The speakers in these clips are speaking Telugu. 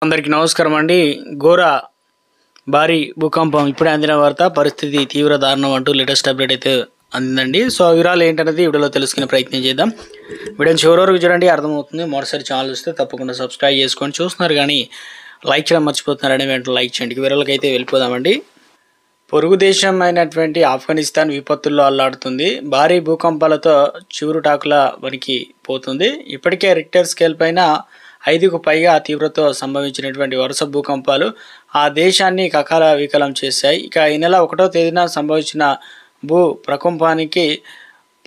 అందరికీ నమస్కారం అండి. ఘోర భారీ భూకంపం ఇప్పుడే అందిన వార్త. పరిస్థితి తీవ్ర దారుణం అంటూ లేటెస్ట్ అప్డేట్ అయితే అందిందండి. సో ఆ వివరాలు ఏంటనేది వీడియోలో తెలుసుకునే ప్రయత్నం చేద్దాం. వీడియోని చివరి వరకు చూడండి, అర్థమవుతుంది. మరోసారి ఛానల్ వస్తే తప్పకుండా సబ్స్క్రైబ్ చేసుకొని చూస్తున్నారు కానీ లైక్ చేయడం మర్చిపోతున్నారని వెంటనే లైక్ చేయండి. వివరాలకు అయితే వెళ్ళిపోదామండి. పొరుగు దేశం అయినటువంటి ఆఫ్ఘనిస్తాన్ విపత్తుల్లో అల్లాడుతుంది. భారీ భూకంపాలతో చివురుటాకులా వణికి పోతుంది. ఇప్పటికే రిక్టర్ స్కేల్ పైన 5కు పైగా తీవ్రతతో సంభవించినటువంటి వరుస భూకంపాలు ఆ దేశాన్ని కకావికలం చేశాయి. ఇక ఈ నెల 1వ తేదీన సంభవించిన భూ ప్రకంపానికి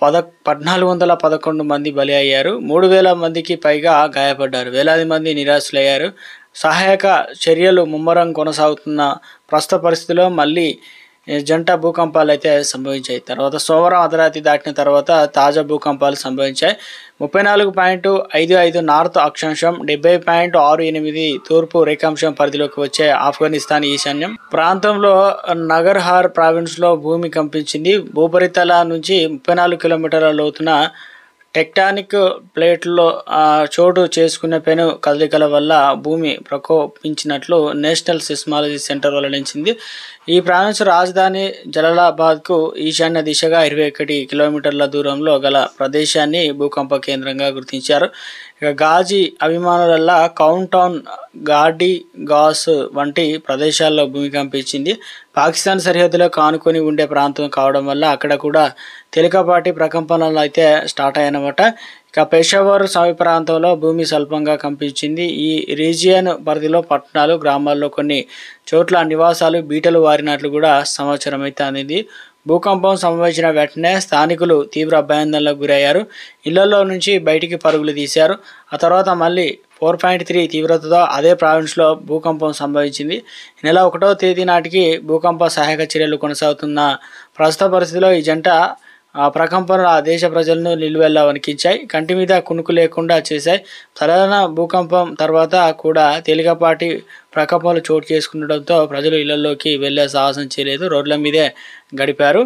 1411 మంది బలి అయ్యారు. 3000 మందికి పైగా గాయపడ్డారు. వేలాది మంది నిరాశలయ్యారు. సహాయక చర్యలు ముమ్మరం కొనసాగుతున్న ప్రస్తుత పరిస్థితిలో మళ్ళీ జంట భూకంపాలు అయితే సంభవించాయి. తర్వాత సోమవారం అర్ధరాత్రి దాటిన తర్వాత తాజా భూకంపాలు సంభవించాయి. 34.55 నార్త్ అక్షాంశం, 70.68 తూర్పు రేఖాంశం పరిధిలోకి వచ్చే ఆఫ్ఘనిస్తాన్ ఈశాన్యం ప్రాంతంలో నగర్హార్ ప్రావిన్స్లో భూమి కంపించింది. భూపరితల నుంచి 34 కిలోమీటర్ల లోతున టెక్టానిక్ ప్లేట్లో చోటు చేసుకున్న పెను కదలికల వల్ల భూమి ప్రకోపించినట్లు నేషనల్ సిస్మాలజీ సెంటర్ వెల్లడించింది. ఈ ప్రావిన్స్ రాజధాని జలాలాబాద్కు ఈశాన్య దిశగా 21 కిలోమీటర్ల దూరంలో గల ప్రదేశాన్ని భూకంప కేంద్రంగా గుర్తించారు. ఇక గాజీ అభిమానులల్లా కౌంట్ టౌన్, గాడి గాస్ వంటి ప్రదేశాల్లో భూమి కంపించింది. పాకిస్తాన్ సరిహద్దులో కానుకొని ఉండే ప్రాంతం కావడం వల్ల అక్కడ కూడా తేలికపాటి ప్రకంపనలు అయితే స్టార్ట్ అయ్యాయన్నమాట. ఇక పెషావర్ సమీప ప్రాంతంలో భూమి స్వల్పంగా కంపించింది. ఈ రీజియన్ పరిధిలో పట్టణాలు, గ్రామాల్లో కొన్ని చోట్ల నివాసాలు బీటలు వారినట్లు కూడా సమాచారం అయితే అందింది. భూకంపం సంభవించిన వెంటనే స్థానికులు తీవ్ర భయాందోళనకు గురయ్యారు. ఇళ్లలో నుంచి బయటికి పరుగులు తీశారు. ఆ తర్వాత మళ్ళీ 4.3 తీవ్రతతో అదే ప్రావిన్స్లో భూకంపం సంభవించింది. ఈ నెల 1వ తేదీ నాటికి భూకంప సహాయక చర్యలు కొనసాగుతున్న ప్రస్తుత పరిస్థితిలో ఈ జంట ప్రకంపనలు ఆ దేశ ప్రజలను నిలువెల్లా వణికించాయి. కంటి మీద కునుకు లేకుండా చేశాయి. సాధారణ భూకంపం తర్వాత కూడా తేలికపాటి ప్రకంపనలు చోటు చేసుకుండడంతో ప్రజలు ఇళ్లలోకి వెళ్లే సాహసం చేయలేదు. రోడ్ల మీదే గడిపారు.